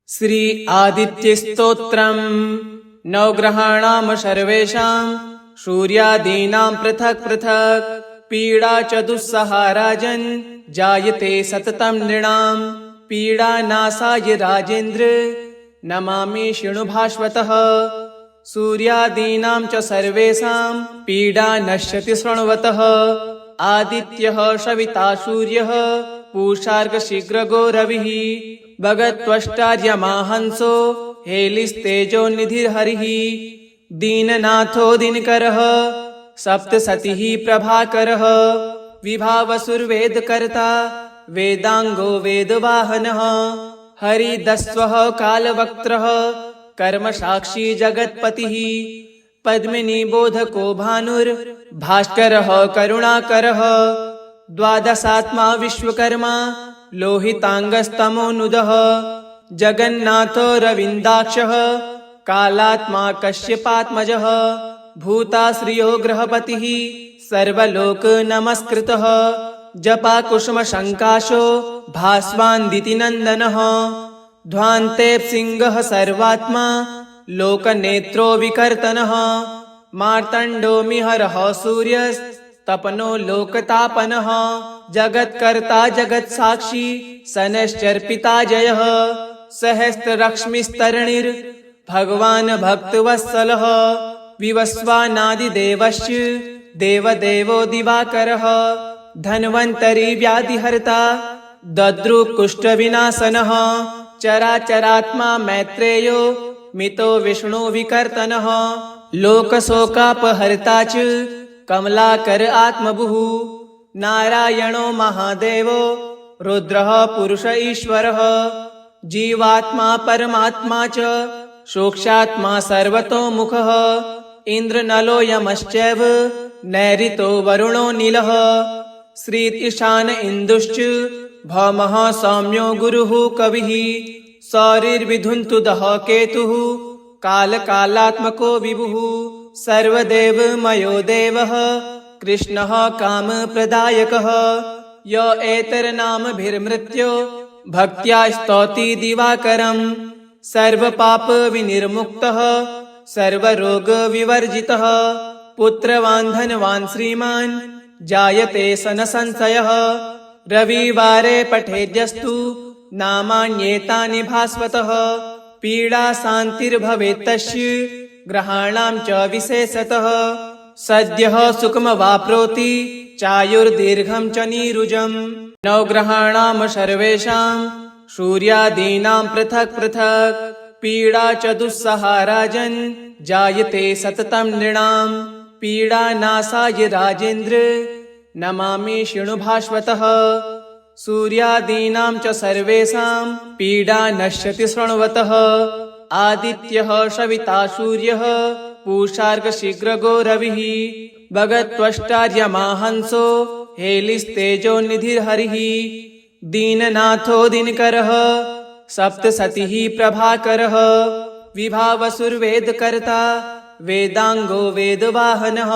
श्री आदित्य स्तोत्रम् नवग्रहाणां सर्वेषां सूर्यादीनां पृथक् पृथक् पीडा च दुस्सहा राजन् जायते सततं नृणां पीडानाशाय राजेन्द्र नमामि शृणुभास्वतः सूर्यादीनां च सर्वेषां पीडा नश्यति शृण्वतः आदित्यः सविता सूर्यः पूषार्कशीघ्रगो रविः भगत्वष्टार्यमाहंसो हेलिस्तेजो निधिर्हरिः दीननाथो दिनकरः सप्तसतिः प्रभाकरः विभावसुर्वेदकर्ता वेदांगो वेदवाहनः हरिदस्वः कालवक्त्रः कर्मसाक्षी जगत्पतिः पद्मिनीबोधको भानुर्भास्करः करुणाकरः द्वादशात्मा विश्वकर्मा लोहितांगस्तमोनुदः जगन्नाथो रविन्दाक्षः कालात्मा कश्यपात्मजः भूताश्रियो गृहपतिः सर्वलोकनमस्कृतः जपाकुसुमशङ्काशो भास्वान्दितिनन्दनः ध्वान्तेऽप्सिंहः सर्वात्मा लोकनेत्रो विकर्तनः मार्तण्डोमिहरः सूर्यस्तपनो लोकतापनः जगत्कर्ता जगत्साक्षी शनैश्चर्पिता जयः सहस्ररश्मिस्तरणिर्भगवान् भक्तवत्सलः विवस्वानादिदेवश्च देवदेवो दिवाकरः धन्वन्तरी व्याधिहर्ता दद्रुकुष्ठविनाशनः चराचरात्मा मैत्रेयो मितो विष्णुविकर्तनः लोकशोकापहर्ता च कमलाकर आत्मभुः नारायणो महादेवो रुद्रः पुरुष ईश्वरः जीवात्मा परमात्मा च सोक्षात्मा सर्वतोमुखः इन्द्रनलो यमश्चैव नैऋतो वरुणो नीलः श्री ईशान इन्दुश्च भौमः सौम्यो गुरुः कविः सौरिर्विधुन्तुदः केतुः कालकालात्मको विभुः सर्वदेवमयो देवः कृष्णः कामप्रदायकः य एतरनामभिर्मृत्यो भक्त्या स्तौति दिवाकरम् सर्वपापविनिर्मुक्तः सर्वरोगविवर्जितः पुत्रवान् धनवान् श्रीमान् जायते सनसंशयः रविवारे पठेद्यस्तु नामान्येतानि भास्वतः पीडा शान्तिर्भवेत्तस्य ग्रहाणां च विशेषतः सद्यः सुखमवाप्नोति चायुर्दीर्घं च नीरुजम् नवग्रहाणां सर्वेषां सूर्यादीनां पृथक् पृथक् पीडा च दुस्सहा राजन् जायते सततं नृणां पीडानाशाय राजेन्द्र नमामि शृणुभास्वतः सूर्यादीनां च सर्वेषां पीडा नश्यति शृण्वतः आदित्यः सविता सूर्यः पूषार्कशीघ्रगो रविः भगत्वष्टार्यमाहंसो हेलिस्तेजो निधिर्हरिः दीननाथो दिनकरः सप्तसतिः प्रभाकरः विभावसुर्वेदकर्ता वेदांगो वेदवाहनः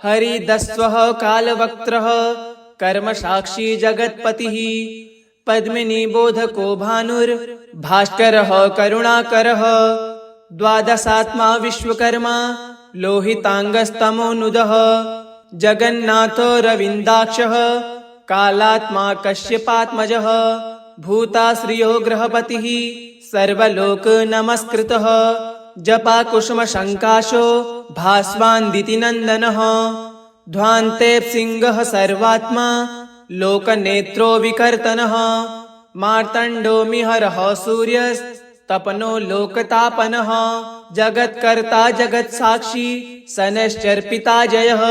हरिदस्वः कालवक्त्रः कर्मसाक्षी जगत्पतिः पद्मिनीबोधको भानुर्भास्करः करुणाकरः द्वादशात्मा विश्वकर्मा लोहितांगस्तमोनुदः जगन्नाथो रविन्दाक्षः कालात्मा कश्यपात्मजः भूताश्रियो गृहपतिः सर्वलोकनमस्कृतः जपाकुसुमशङ्काशो भास्वान्दितिनन्दनः ध्वान्तेऽप्सिंहः सर्वात्मा लोकनेत्रो विकर्तनः मार्तण्डोमिहरः सूर्यस्तपनो लोकतापनः जगत्कर्ता जगत्साक्षी शनैश्चर्पिता जयः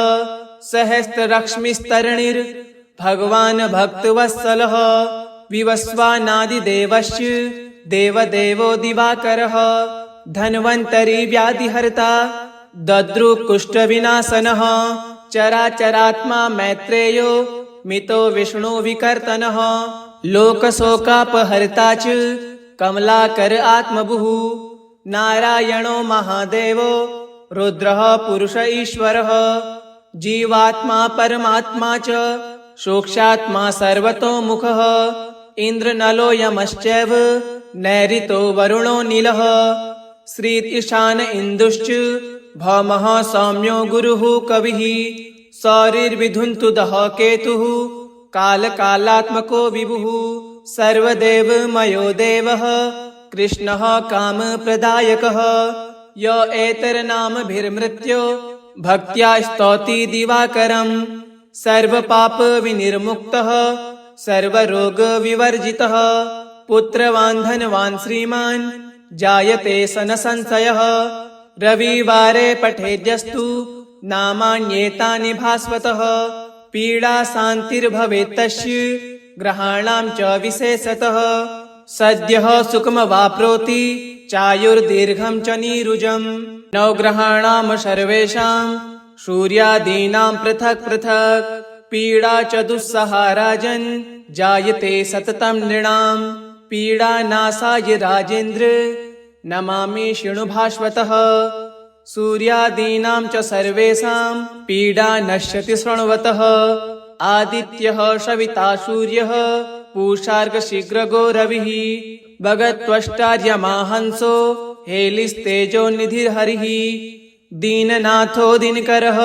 सहस्ररश्मिस्तरणिर्भगवान् भक्तवत्सलः विवस्वानादिदेवश्च देवदेवो दिवाकरः धन्वन्तरी व्याधिहर्ता दद्रुकुष्ठविनाशनः चराचरात्मा मैत्रेयो मितो विष्णुविकर्तनः लोकशोकापहर्ता च कमलाकर आत्मभुः नारायणो महादेवो रुद्रः पुरुष ईश्वरः जीवात्मा परमात्मा च सोक्षात्मा सर्वतोमुखः इन्द्रनलो यमश्चैव नैऋतो वरुणो नीलः श्रीत ईशान इन्दुश्च भौमः सौम्यो गुरुः कविः सौरिर्विधुन्तुदः केतुः कालकालात्मको विभुः सर्वदेवमयो देवः कृष्णः कामप्रदायकः य एतरनामभिर्मृत्यो भक्त्या स्तौति दिवाकरम् सर्वपापविनिर्मुक्तः सर्वरोगविवर्जितः पुत्रवान् धनवान् श्रीमान् जायते सन संशयः रविवारे पठेद्यस्तु नामान्येतानि भास्वतः पीडा शान्तिर्भवेत्तस्य ग्रहाणां च विशेषतः सद्यः सुखमवाप्नोति चायुर्दीर्घं च नीरुजम् नवग्रहाणां सर्वेषां सूर्यादीनां पृथक् पृथक् पीडा च दुस्सहा राजन् जायते सततं नृणां पीडानाशाय राजेन्द्र नमामि शृणु भास्वतः सूर्यादीनां च सर्वेषां पीडा नश्यति शृण्वतः आदित्यः सविता सूर्यः पूषार्कशीघ्रगो रविः भगत्वष्टार्यमाहंसो हेलिस्तेजो निधिर्हरिः दीननाथो दिनकरः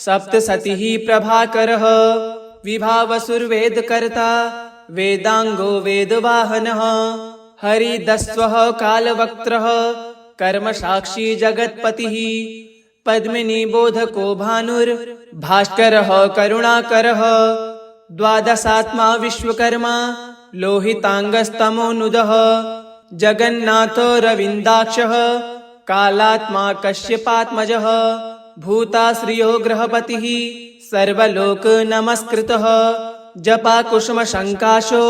सप्तसतिः प्रभाकरः विभावसुर्वेदकर्ता वेदांगो वेदवाहनः हरिदस्वः कालवक्त्रः कर्मसाक्षी जगत्पतिः पद्मिनीबोधको भानुर्भास्करः करुणाकरः द्वादशात्मा विश्वकर्मा लोहितांगस्तमोनुदः जगन्नाथो रविन्दाक्षः कालात्मा कश्यपात्मजः भूताश्रियो गृहपतिः सर्वलोकनमस्कृतः जपाकुसुमशङ्काशो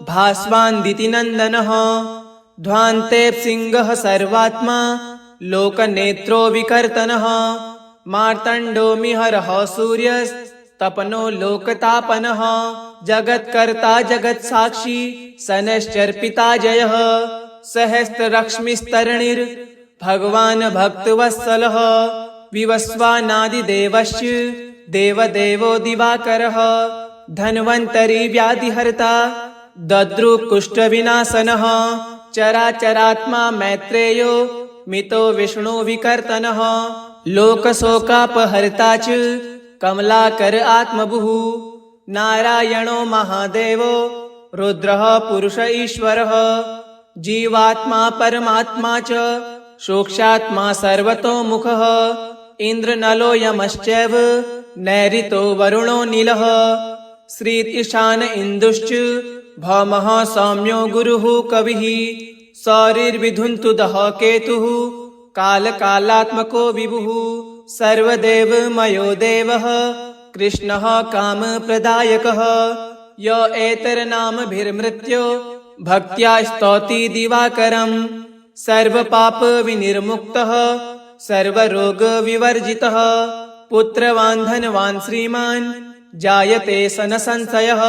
भास्वान्दितिनन्दनः ध्वान्तेऽप्सिंहः सर्वात्मा लोकनेत्रो विकर्तनः मार्तण्डोमिहरः सूर्यस्तपनो लोकतापनः जगत्कर्ता जगत्साक्षी शनैश्चर्पिता जयः सहस्ररश्मिस्तरणिर्भगवान् भक्तवत्सलः विवस्वानादिदेवश्च देवदेवो दिवाकरः धन्वन्तरी व्याधिहर्ता दद्रुकुष्ठविनाशनः चराचरात्मा मैत्रेयो मितो विष्णु विकर्तनः लोकशोकापहर्ता च कमलाकर आत्मभुः नारायणो महादेवो रुद्रः पुरुष ईश्वरः जीवात्मा परमात्मा च सोक्षात्मा सर्वतोमुखः इन्द्रनलो यमश्चैव नैऋतो वरुणो नीलः श्रीत ईशान इन्दुश्च भौमः सौम्यो गुरुः कविः सौरिर्विधुन्तुदः केतुः कालकालात्मको विभुः सर्वदेवमयो देवः कृष्णः कामप्रदायकः य एतरनामभिर्मृत्यो भक्त्या स्तौति दिवाकरम् सर्वपापविनिर्मुक्तः सर्वरोगविवर्जितः पुत्रवान् धनवान् श्रीमान् जायते सन संशयः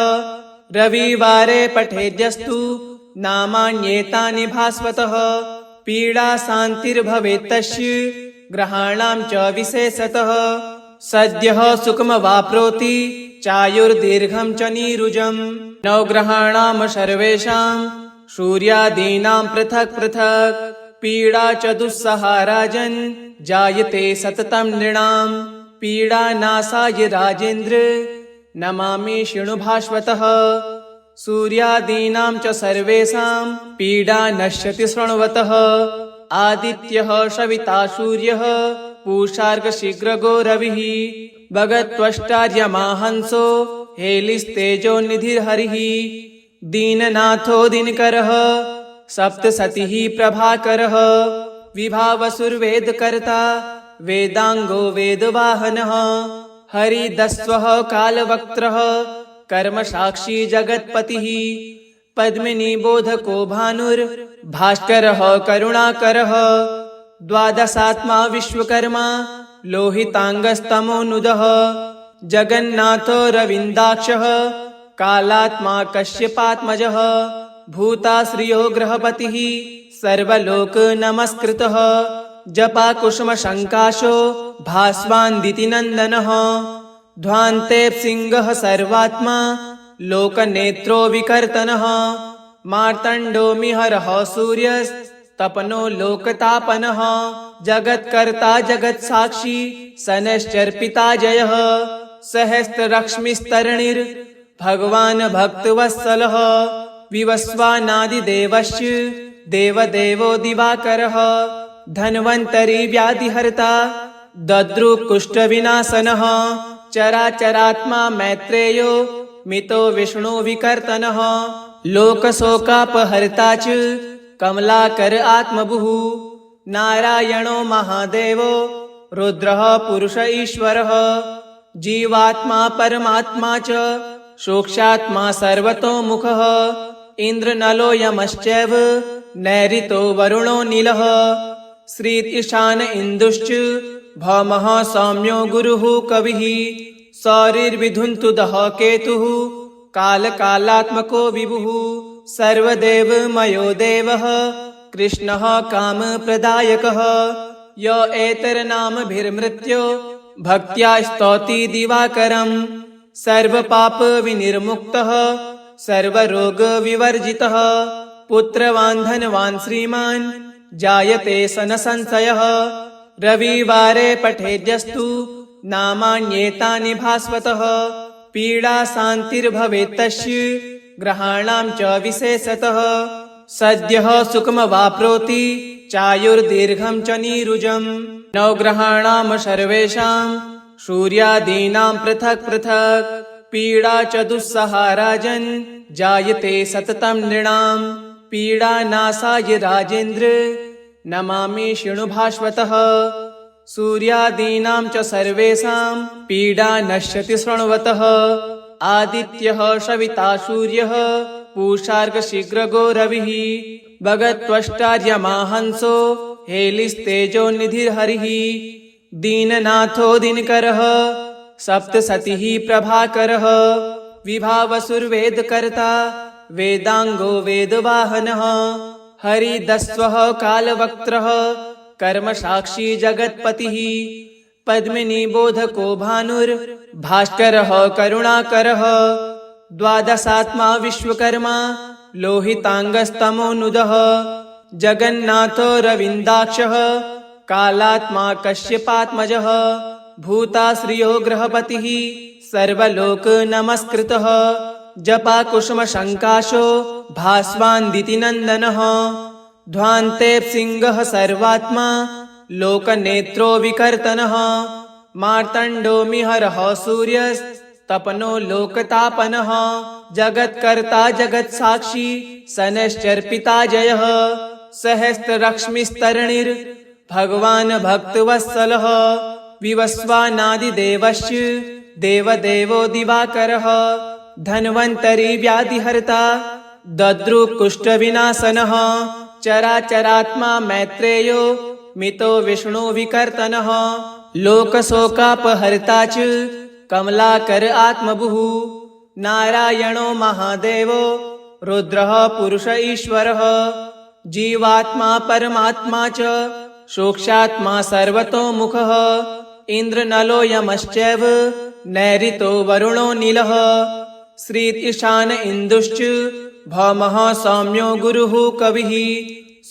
रविवारे पठेद्यस्तु नामान्येतानि भास्वतः पीडा शान्तिर्भवेत्तस्य ग्रहाणां च विशेषतः सद्यः सुखमवाप्नोति चायुर्दीर्घं च नीरुजम् नवग्रहाणां सर्वेषां सूर्यादीनां पृथक् पृथक् पीडा च दुस्सहा राजन् जायते सततं नृणां पीडानाशाय राजेन्द्र नमामि शृणु भास्वतः सूर्यादीनां च सर्वेषां पीडा नश्यति शृण्वतः आदित्यः सविता सूर्यः पूषार्कशीघ्रगो रविः भगत्वष्टार्यमाहंसो हेलिस्तेजो निधिर्हरिः दीननाथो दिनकरः सप्तसतिः प्रभाकरः विभावसुर्वेदकर्ता वेदांगो वेदवाहनः हरिदस्वः कालवक्त्रः कर्मसाक्षी जगत्पतिः पद्मिनीबोधको भानुर्भास्करः करुणाकरः द्वादशात्मा विश्वकर्मा लोहितांगस्तमोनुदः जगन्नाथो रविन्दाक्षः कालात्मा कश्यपात्मजः भूताश्रियो गृहपतिः सर्वलोकनमस्कृतः जपाकुसुमशङ्काशो भास्वान्दितिनन्दनः ध्वान्तेऽप्सिंहः सर्वात्मा लोकनेत्रो विकर्तनः मार्तण्डो मिहरः सूर्यस्तपनो लोकतापनः जगत्कर्ता जगत्साक्षी सनश्चर्पिता जयः सहस्ररश्मिस्तरणिर्भगवान् भक्तवत्सलः विवस्वानादिदेवश्च देवदेवो दिवाकरः धन्वन्तरी व्याधिहर्ता दद्रुकुष्ठविनाशनः चराचरात्मा मैत्रेयो मितो विष्णुविकर्तनः लोकशोकापहर्ता च कमलाकर आत्मभुः नारायणो महादेवो रुद्रः पुरुष ईश्वरः जीवात्मा परमात्मा च सोक्षात्मा सर्वतोमुखः इन्द्रनलो यमश्चैव नैऋतो वरुणो नीलः श्रीत ईशान इन्दुश्च भौमः सौम्यो गुरुः कविः सौरिर्विधुन्तुदः केतुः कालकालात्मको विभुः सर्वदेवमयो देवः कृष्णः कामप्रदायकः य एतरनामभिर्मृत्यो भक्त्या स्तौति दिवाकरम् सर्वपापविनिर्मुक्तः सर्वरोगविवर्जितः पुत्रवान् धनवान् श्रीमान् जायते सन संशयः रविवारे पठेद्यस्तु नामान्येतानि भास्वतः पीडा शान्तिर्भवेत्तस्य ग्रहाणां च विशेषतः सद्यः सुखमवाप्नोति चायुर्दीर्घं च नीरुजम् नवग्रहाणां सर्वेषां सूर्यादीनां पृथक् पृथक् पीडा च दुस्सहा राजन् जायते सततं नृणां पीडानाशाय राजेन्द्र नमामि शृणुभास्वतः सूर्यादीनां च सर्वेषां पीडा नश्यति शृण्वतः आदित्यः सविता सूर्यः पूषार्कशीघ्रगो रविः भगत्वष्टार्यमाहंसो हेलिस्तेजो निधिर्हरिः दीननाथो दिनकरः सप्तसतिः प्रभाकरः विभावसुर्वेदकर्ता वेदांगो वेदवाहनः हरिदस्वः कालवक्त्रः कर्मसाक्षी जगत्पतिः पद्मिनीबोधको भानुर्भास्करः करुणाकरः द्वादशात्मा विश्वकर्मा लोहितांगस्तमोनुदः जगन्नाथो रविन्दाक्षः कालात्मा कश्यपात्मजः भूताश्रियो गृहपतिः सर्वलोकनमस्कृतः जपाकुसुमशङ्काशो भास्वान्दितिनन्दनः ध्वान्तेऽप्सिंहः सर्वात्मा लोकनेत्रो विकर्तनः मार्तण्डो मिहरः सूर्यस्तपनो लोकतापनः जगत्कर्ता जगत्साक्षी सनश्चर्पिता जयः सहस्ररश्मिस्तरणिर्भगवान् भक्तवत्सलः विवस्वानादिदेवश्च देवदेवो दिवाकरः धन्वन्तरी व्याधिहर्ता दद्रुकुष्ठविनाशनः चराचरात्मा मैत्रेयो मितो विष्णुविकर्तनः लोकशोकापहर्ता च कमलाकर आत्मभुः नारायणो महादेवो रुद्रः पुरुष ईश्वरः जीवात्मा परमात्मा च सोक्षात्मा सर्वतोमुखः इन्द्रनलो यमश्चैव नैऋतो वरुणो नीलः श्रीत ईशान इन्दुश्च भौमः सौम्यो गुरुः कविः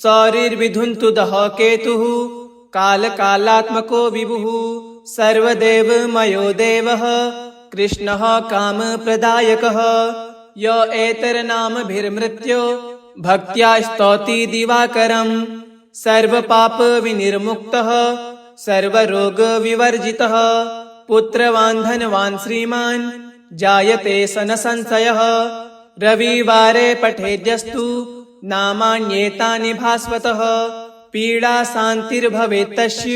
सौरिर्विधुन्तुदः केतुः कालकालात्मको विभुः सर्वदेवमयो देवः कृष्णः कामप्रदायकः य एतरनामभिर्मृत्यो भक्त्या स्तौति दिवाकरम् सर्वपापविनिर्मुक्तः सर्वरोगविवर्जितः पुत्रवान् धनवान् श्रीमान् जायते सन संशयः रविवारे पठेद्यस्तु नामान्येतानि भास्वतः पीडा शान्तिर्भवेत्तस्य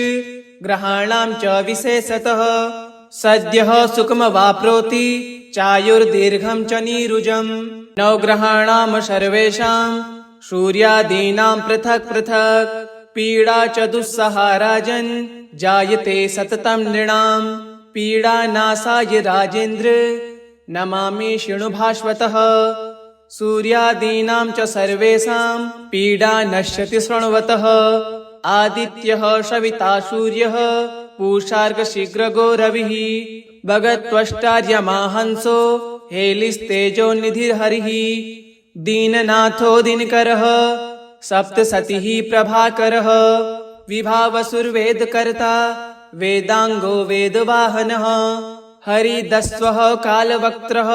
ग्रहाणां च विशेषतः सद्यः सुखमवाप्नोति चायुर्दीर्घं च नीरुजम् नवग्रहाणां सर्वेषां सूर्यादीनां पृथक् पृथक् पीडा च दुस्सहा राजन् जायते सततं नृणां पीडानाशाय राजेन्द्र नमामि शृणुभास्वतः सूर्यादीनां च सर्वेषां पीडा नश्यति शृण्वतः आदित्यः सविता सूर्यः पूषार्कशीघ्रगो रविः भगत्वष्टार्यमाहंसो हेलिस्तेजोनिधिर्हरिः दीननाथो दिनकरः सप्तसतिः प्रभाकरः विभावसुर्वेदकर्ता वेदांगो वेदवाहनः हरिदस्वः कालवक्त्रः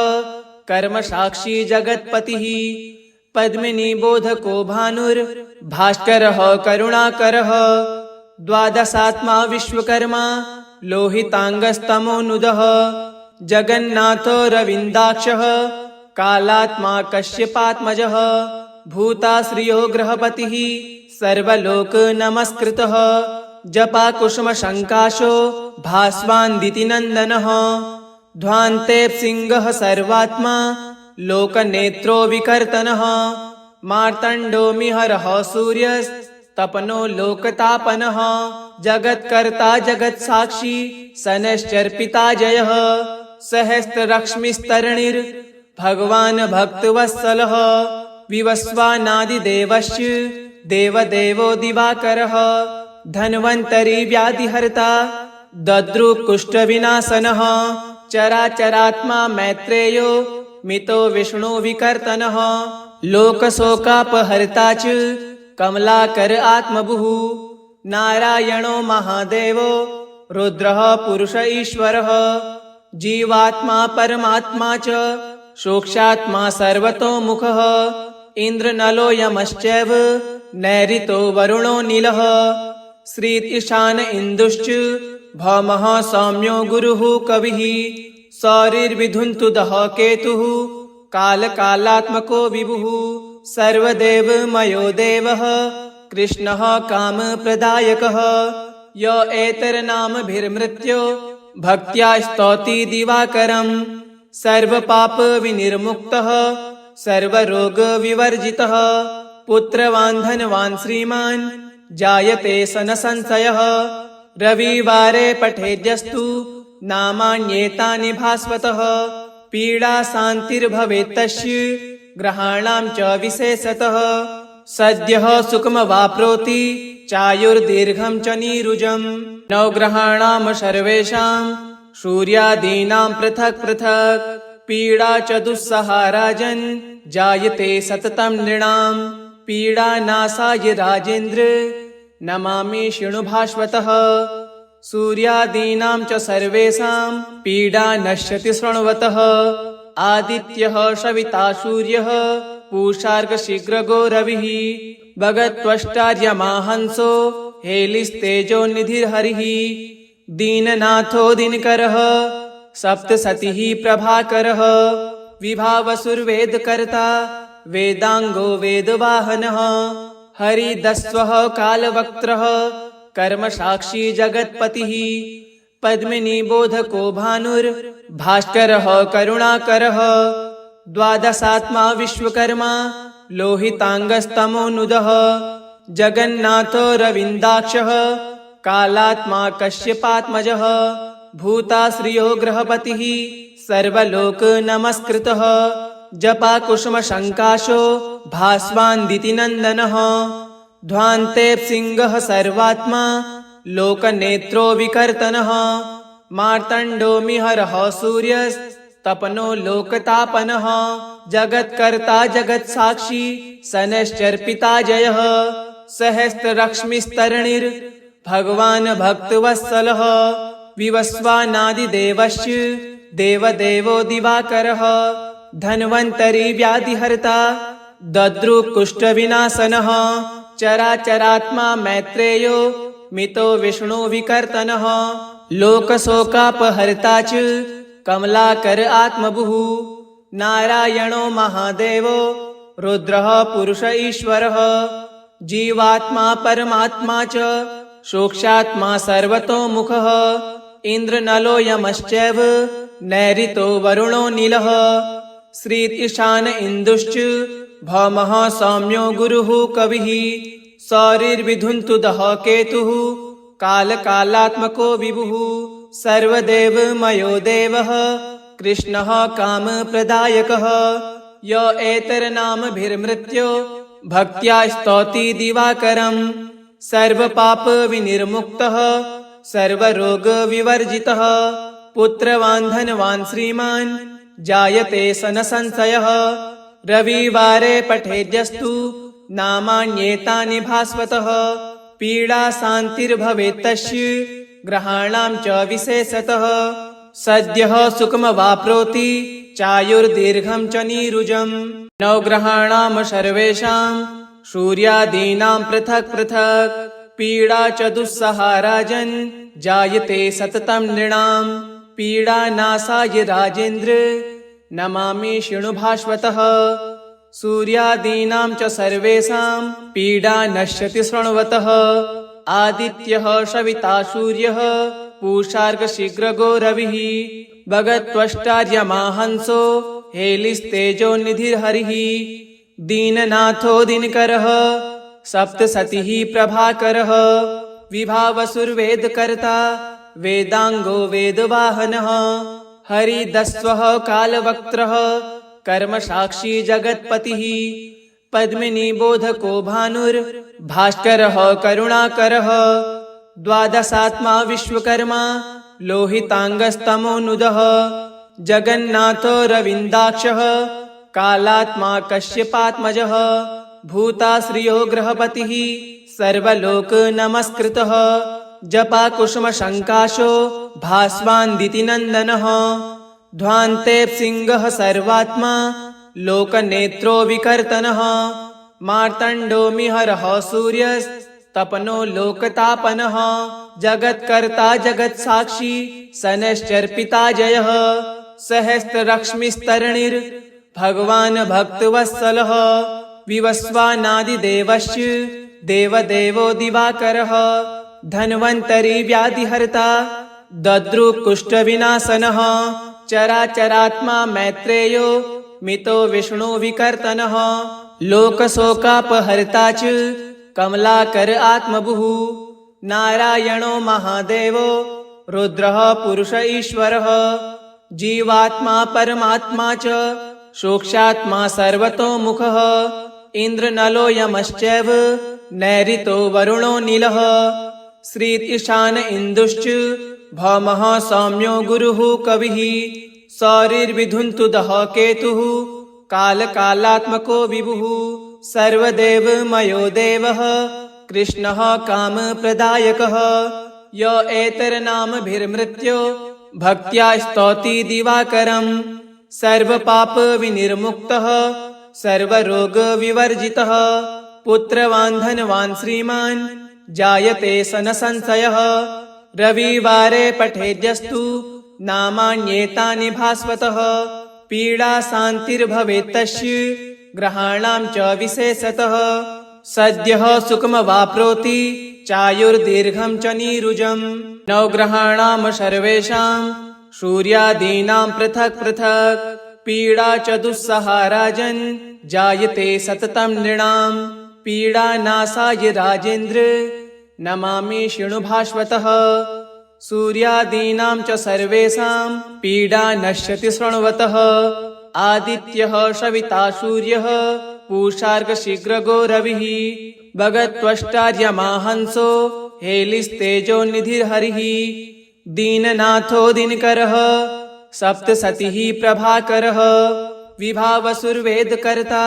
कर्मसाक्षी जगत्पतिः पद्मिनीबोधको भानुर्भास्करः करुणाकरः द्वादशात्मा विश्वकर्मा लोहितांगस्तमोनुदः जगन्नाथो रविन्दाक्षः कालात्मा कश्यपात्मजः भूताश्रियो गृहपतिः सर्वलोकनमस्कृतः जपाकुसुमशङ्काशो भास्वान्दितिनन्दनः ध्वान्तेऽप्सिंहः सर्वात्मा लोकनेत्रो विकर्तनः मार्तण्डोमिहरः सूर्यस्तपनो लोकतापनः जगत्कर्ता जगत्साक्षी शनैश्चर्पिता जयः सहस्रलक्ष्मीस्तरणिर्भगवान् भक्तवत्सलः विवस्वानादिदेवश्च देवदेवो दिवाकरः धन्वन्तरी व्याधिहर्ता दद्रुकुष्ठविनाशनः चराचरात्मा मैत्रेयो मितो विष्णुविकर्तनः लोकशोकापहर्ता च कमलाकर आत्मभुः नारायणो महादेवो रुद्रः पुरुष ईश्वरः जीवात्मा परमात्मा च सोक्षात्मा सर्वतोमुखः इन्द्रनलो यमश्चैव नैऋतो वरुणो नीलः श्रीत ईशान इन्दुश्च भौमः सौम्यो गुरुः कविः सौरिर्विधुन्तुदः केतुः कालकालात्मको विभुः सर्वदेवमयो देवः कृष्णः कामप्रदायकः य एतरनामभिर्मृत्यो भक्त्या स्तौति दिवाकरम् सर्वपापविनिर्मुक्तः सर्वरोगविवर्जितः पुत्रवान् धनवान् श्रीमान् जायते स न संशयः रविवारे पठेद्यस्तु नामान्येतानि भास्वतः पीडा शान्तिर्भवेत्तस्य ग्रहाणां च विशेषतः सद्यः सुखमवाप्नोति चायुर्दीर्घं च नीरुजम् नवग्रहाणां सर्वेषां सूर्यादीनां पृथक् पृथक् पीडा च दुस्सहा राजन् जायते सततं नृणां पीडानाशाय राजेन्द्र नमामि शृणुभास्वतः सूर्यादीनां च सर्वेषां पीडा नश्यति शृण्वतः आदित्यः सविता सूर्यः पूषार्कशीघ्रगो रविः भगत्वष्टार्यमाहंसो हेलिस्तेजोनिधिर्हरिः दीननाथो दिनकरः सप्तसतिः प्रभाकरः विभावसुर्वेदकर्ता वेदांगो वेदवाहनः हरिदस्वः कालवक्त्रः कर्मसाक्षी जगत्पतिः पद्मिनीबोधको भानुर्भास्करः करुणाकरः द्वादशात्मा विश्वकर्मा लोहितांगस्तमोनुदः जगन्नाथो रविन्दाक्षः कालात्मा कश्यपात्मजः भूताश्रियो गृहपतिः सर्वलोकनमस्कृतः जपाकुसुमशङ्काशो भास्वान्दितिनन्दनः ध्वान्तेऽप्सिंहः सर्वात्मा लोकनेत्रो विकर्तनः मार्तण्डोमिहरः सूर्यस्तपनो लोकतापनः जगत्कर्ता जगत्साक्षी शनैश्चर्पिता जयः सहस्रलक्ष्मीस्तरणिर्भगवान् भक्तवत्सलः विवस्वानादिदेवश्च देवदेवो दिवाकरः धन्वन्तरी व्याधिहर्ता दद्रुकुष्ठविनाशनः चराचरात्मा मैत्रेयो मितो विष्णुविकर्तनः लोकशोकापहर्ता च कमलाकर आत्मभुः नारायणो महादेवो रुद्रः पुरुष ईश्वरः जीवात्मा परमात्मा च सोक्षात्मा सर्वतोमुखः इन्द्रनलो यमश्चैव नैऋतो वरुणो नीलः श्रीत ईशान इन्दुश्च भौमः सौम्यो गुरुः कविः सौरिर्विधुन्तुदः केतुः कालकालात्मको विभुः सर्वदेवमयो देवः कृष्णः कामप्रदायकः य एतरनामभिर्मृत्यो भक्त्या स्तौति दिवाकरम् सर्वपापविनिर्मुक्तः सर्वरोगविवर्जितः पुत्रवान् धनवान् श्रीमान् जायते स न संशयः रविवारे पठेद्यस्तु नामान्येतानि भास्वतः पीडा शान्तिर्भवेत् तस्य ग्रहाणां च विशेषतः सद्यः सुखमवाप्नोति चायुर्दीर्घं च नीरुजम् नवग्रहाणां सर्वेषां सूर्यादीनां पृथक् पृथक् पीडा च दुस्सहा राजन् जायते सततं नृणां पीडानाशाय राजेन्द्र नमामि शृणु भास्वतः सूर्यादीनां च सर्वेषां पीडा नश्यति शृण्वतः आदित्यः सविता सूर्यः पूषार्कशीघ्रगो रविः भगत्वष्टार्यमाहंसो हेलिस्तेजो निधिर्हरिः दीननाथो दिनकरः सप्तसतिः प्रभाकरः विभावसुर्वेदकर्ता वेदांगो वेदवाहनः हरिदस्वः कालवक्त्रः कर्मसाक्षी जगत्पतिः पद्मिनीबोधको भानुर्भास्करः करुणाकरः द्वादशात्मा विश्वकर्मा लोहितांगस्तमोनुदः जगन्नाथो रविन्दाक्षः कालात्मा कश्यपात्मजः भूताश्रियो गृहपतिः सर्वलोकनमस्कृतः जपाकुसुमशङ्काशो भास्वान्दितिनन्दनः ध्वान्तेऽप्सिंहः सर्वात्मा लोकनेत्रो विकर्तनः मार्तण्डो मिहरः सूर्यस्तपनो लोकतापनः जगत्कर्ता जगत्साक्षी शनैश्चर्पिता जयः सहस्रलक्ष्मीस्तरणिर्भगवान् भक्तवत्सलः विवस्वानादिदेवश्च देवदेवो दिवाकरः धन्वन्तरी व्याधिहर्ता दद्रुकुष्ठविनाशनः चराचरात्मा मैत्रेयो मितो विष्णु विकर्तनः लोकशोकापहर्ता च कमलाकर आत्मभुः नारायणो महादेवो रुद्रः पुरुष ईश्वरः जीवात्मा परमात्मा च सोक्षात्मा सर्वतोमुखः इन्द्रनलो यमश्चैव नैऋतो वरुणो नीलः श्री ईशान इन्दुश्च भौमः सौम्यो गुरुः कविः सौरिर्विधुन्तुदः केतुः कालकालात्मको विभुः सर्वदेवमयो देवः कृष्णः कामप्रदायकः य एतरनामभिर्मृत्यो भक्त्या स्तौति दिवाकरम् सर्वपापविनिर्मुक्तः सर्वरोगविवर्जितः पुत्रवान् धनवान् श्रीमान् जायते स न संशयः रविवारे पठेद्यस्तु नामान्येतानि भास्वतः पीडा शान्तिर्भवेत् तस्य ग्रहाणां च विशेषतः सद्यः सुखमवाप्नोति चायुर्दीर्घं च नीरुजम् नवग्रहाणां सर्वेषां सूर्यादीनां पृथक् पृथक् पीडा च दुस्सहा राजन् जायते सततं नृणां पीडानाशाय राजेन्द्र नमामि शृणु भास्वतः सूर्यादीनां च सर्वेषां पीडा नश्यति शृण्वतः आदित्यः सविता सूर्यः पूषार्कशीघ्रगो रविः भगत्वष्टार्यमाहंसो हेलिस्तेजो निधिर्हरिः दीननाथो दिनकरः सप्तसतिः प्रभाकरः विभावसुर्वेदकर्ता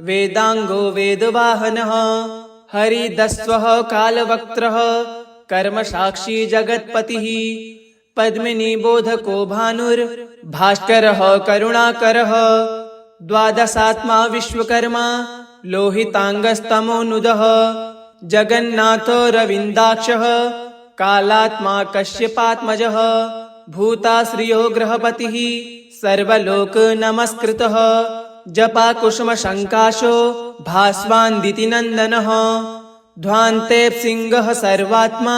वेदांगो वेदवाहनः हरिदस्वः कालवक्त्रः कर्मसाक्षी जगत्पतिः पद्मिनीबोधको भानुर्भास्करः करुणाकरः द्वादशात्मा विश्वकर्मा लोहितांगस्तमोनुदः जगन्नाथो रविन्दाक्षः कालात्मा कश्यपात्मजः भूताश्रियो गृहपतिः सर्वलोकनमस्कृतः जपाकुसुमशङ्काशो भास्वान्दितिनन्दनः ध्वान्तेऽप्सिंहः सर्वात्मा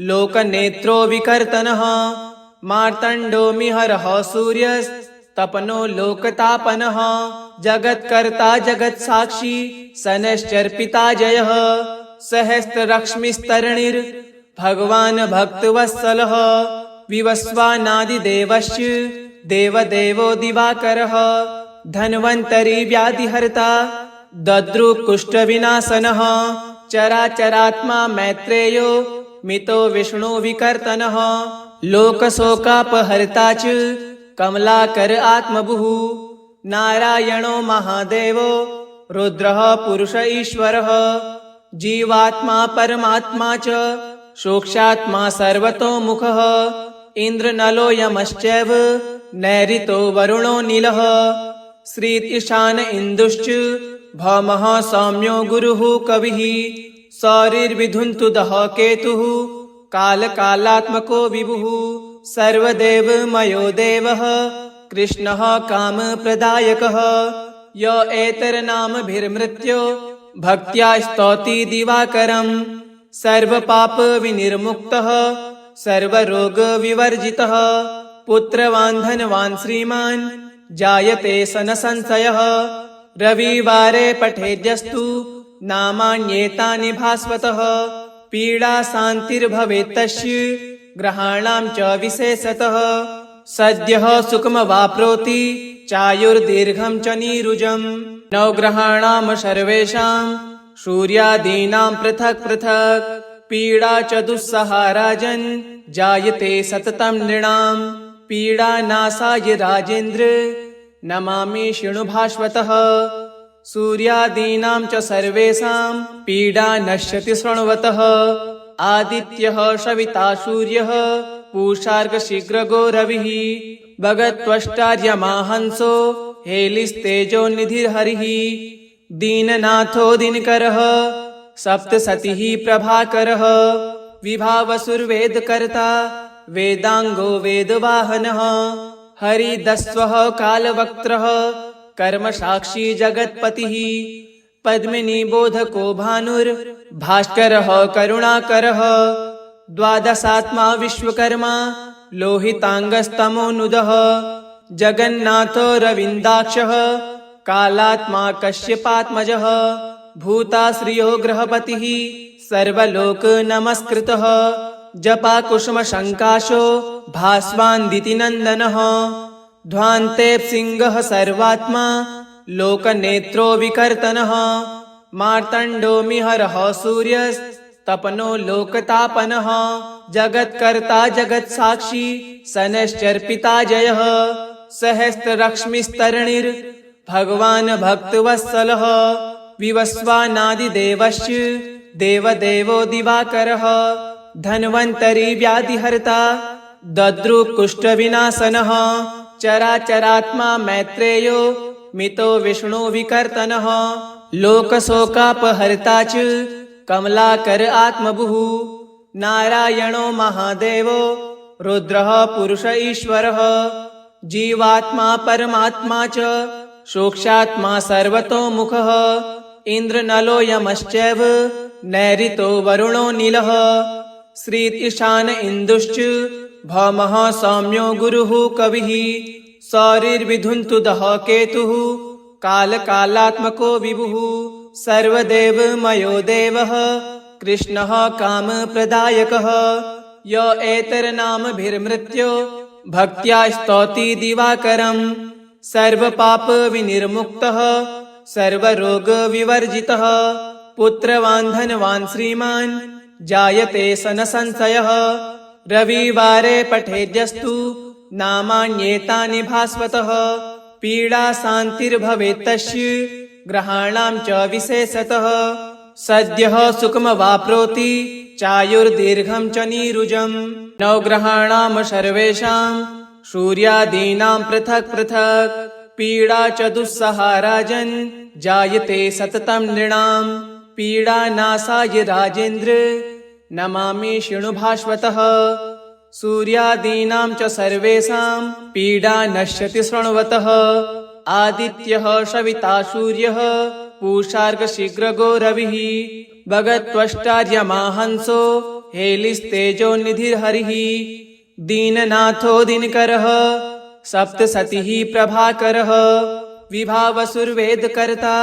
लोकनेत्रो विकर्तनः मार्तण्डो मिहरः सूर्यस्तपनो लोकतापनः जगत्कर्ता जगत्साक्षी शनैश्चर्पिता जयः सहस्रलक्ष्मीस्तरणिर्भगवान् भक्तवत्सलः विवस्वानादिदेवश्च देवदेवो दिवाकरः धन्वन्तरी व्याधिहर्ता दद्रुकुष्ठविनाशनः चराचरात्मा मैत्रेयो मितो विष्णु विकर्तनः लोकशोकापहर्ता च कमलाकर आत्मभुः नारायणो महादेवो रुद्रः पुरुष ईश्वरः जीवात्मा परमात्मा च सोक्षात्मा सर्वतोमुखः इन्द्रनलो यमश्चैव नैऋतो वरुणो नीलः श्रीत ईशान इन्दुश्च भौमः सौम्यो गुरुः कविः सौरिर्विधुन्तु दः केतुः कालकालात्मको विभुः सर्वदेवमयो देवः कृष्णः कामप्रदायकः य एतरनामभिर्मृत्यो भक्त्या स्तौति दिवाकरम् सर्वपापविनिर्मुक्तः सर्वरोगविवर्जितः पुत्रवान् धनवान् श्रीमान् जायते सनसंशयः रविवारे पठेद्यस्तु नामान्येतानि भास्वतः पीडा शान्तिर्भवेत् तस्य ग्रहाणां च विशेषतः सद्यः सुखमवाप्नोति चायुर्दीर्घं च नीरुजम् नवग्रहाणां सर्वेषां सूर्यादीनां पृथक् पृथक् पीडा च दुस्सहा राजन् जायते सततं नृणां पीडानाशाय राजेन्द्र नमामि शृणु भास्वतः सूर्यादीनां च सर्वेषां पीडा नश्यति शृण्वतः आदित्यः सविता सूर्यः पूषार्कशीघ्रगो रविः भगत्वष्टार्यमाहंसो हेलिस्तेजो निधिर्हरिः दीननाथो दिनकरः सप्तसतिः प्रभाकरः विभावसुर्वेदकर्ता वेदांगो वेदवाहनः हरिदस्वः कालवक्त्रः कर्मसाक्षी जगत्पतिः पद्मिनीबोधको भानुर्भास्करः करुणाकरः द्वादशात्मा विश्वकर्मा लोहितांगस्तमोनुदः जगन्नाथो रविन्दाक्षः कालात्मा कश्यपात्मजः भूताश्रियो गृहपतिः सर्वलोकनमस्कृतः जपाकुसुमशङ्काशो भास्वान्दितिनन्दनः ध्वान्तेऽप्सिंहः सर्वात्मा लोकनेत्रो विकर्तनः मार्तण्डो मिहरः सूर्यस्तपनो लोकतापनः जगत्कर्ता जगत्साक्षी शनैश्चर्पिता जयः सहस्रलक्ष्मीस्तरणिर्भगवान् भक्तवत्सलः विवस्वानादिदेवश्च देवदेवो दिवाकरः धन्वन्तरी व्याधिहर्ता दद्रुकुष्ठविनाशनः चराचरात्मा मैत्रेयो मितो विष्णु विकर्तनः लोकशोकापहर्ता च कमलाकर आत्मभुः नारायणो महादेवो रुद्रः पुरुष ईश्वरः जीवात्मा परमात्मा च सोक्षात्मा सर्वतोमुखः इन्द्रनलो यमश्चैव नैऋतो वरुणो नीलः श्रीत ईशान इन्दुश्च भौमः सौम्यो गुरुः कविः सौरिर्विधुन्तु दः केतुः कालकालात्मको विभुः सर्वदेवमयो देवः कृष्णः कामप्रदायकः य एतरनामभिर्मृत्यो भक्त्या स्तौति दिवाकरम् सर्वपापविनिर्मुक्तः सर्वरोगविवर्जितः पुत्रवान् धनवान् श्रीमान् जायते सनसंशयः रविवारे पठेद्यस्तु नामान्येतानि भास्वतः पीडा शान्तिर्भवेत् तस्य ग्रहाणां च विशेषतः सद्यः सुखमवाप्नोति चायुर्दीर्घं च नीरुजम् नवग्रहाणां सर्वेषां सूर्यादीनां पृथक् पृथक् पीडा च दुस्सहा राजन् जायते सततं नृणां पीडानाशाय राजेन्द्र नमामि शृणु भास्वतः सूर्यादीनां च सर्वेषां पीडा नश्यति शृण्वतः आदित्यः सविता सूर्यः पूषार्कशीघ्रगो रविः भगत्वष्टार्यमाहंसो हेलिस्तेजो निधिर्हरिः दीननाथो दिनकरः सप्तसतिः प्रभाकरः विभावसुर्वेदकर्ता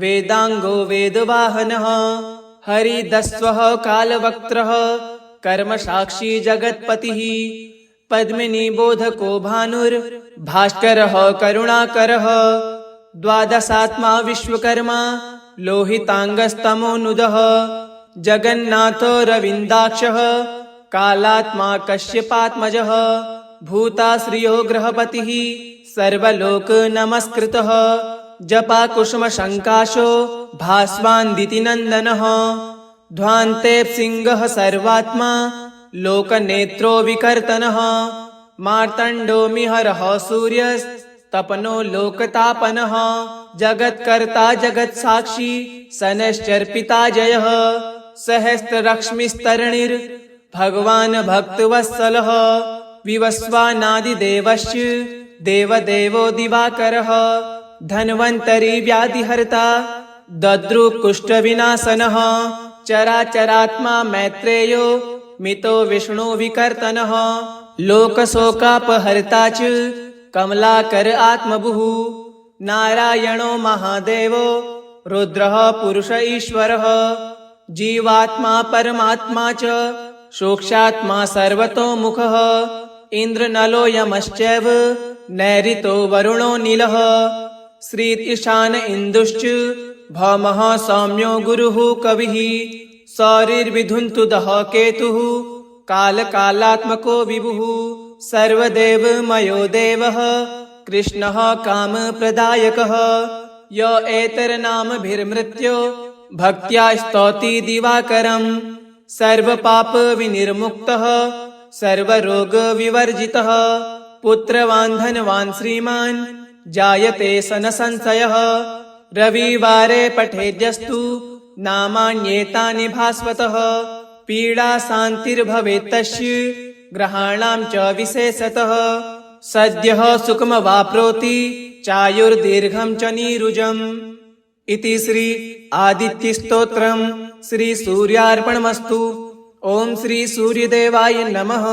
वेदांगो वेदवाहनः हरिदस्वः कालवक्त्रः कर्मसाक्षी जगत्पतिः पद्मिनीबोधको भानुर्भास्करः करुणाकरः द्वादशात्मा विश्वकर्मा लोहितांगस्तमोनुदः जगन्नाथो रविन्दाक्षः कालात्मा कश्यपात्मजः भूताश्रियो गृहपतिः सर्वलोक नमस्कृतः जपाकुसुमशङ्काशो भास्वान्दितिनन्दनः ध्वान्तेऽप्सिंहः सर्वात्मा लोकनेत्रो विकर्तनः मार्तण्डो मिहरः सूर्यस्तपनो लोकतापनः जगत्कर्ता जगत्साक्षी सनश्चर्पिता जयः सहस्ररश्मिस्तरणिर्भगवान् भक्तवत्सलः विवस्वानादिदेवश्च देवदेवो दिवाकरः धन्वन्तरी व्याधिहर्ता दद्रुकुष्ठविनाशनः चराचरात्मा मैत्रेयो मितो विष्णुविकर्तनः लोकशोकापहर्ता च कमलाकर आत्मभुः नारायणो महादेवो रुद्रः पुरुष ईश्वरः जीवात्मा परमात्मा च सोक्षात्मा सर्वतोमुखः इन्द्रनलो यमश्चैव नैऋतो वरुणो नीलः श्री ईशान इन्दुश्च भौमः सौम्यो गुरुः कविः सौरिर्विधुन्तुदः केतुः कालकालात्मको विभुः सर्वदेवमयो देवः कृष्णः कामप्रदायकः य एतरनामभिर्मृत्यो भक्त्या स्तौति दिवाकरम् सर्वपापविनिर्मुक्तः सर्वरोगविवर्जितः पुत्रवान् धनवान् श्रीमान् जायते सनसंशयः रविवारे पठेद्यस्तु नामान्येतानि भास्वतः पीडा शान्तिर्भवेत् तस्य ग्रहाणां च विशेषतः सद्यः सुखमवाप्नोति चायुर्दीर्घं च नीरुजम् इति श्री आदित्यस्तोत्रम् श्री सूर्यार्पणमस्तु। ओम श्री सूर्यदेवाय नमः।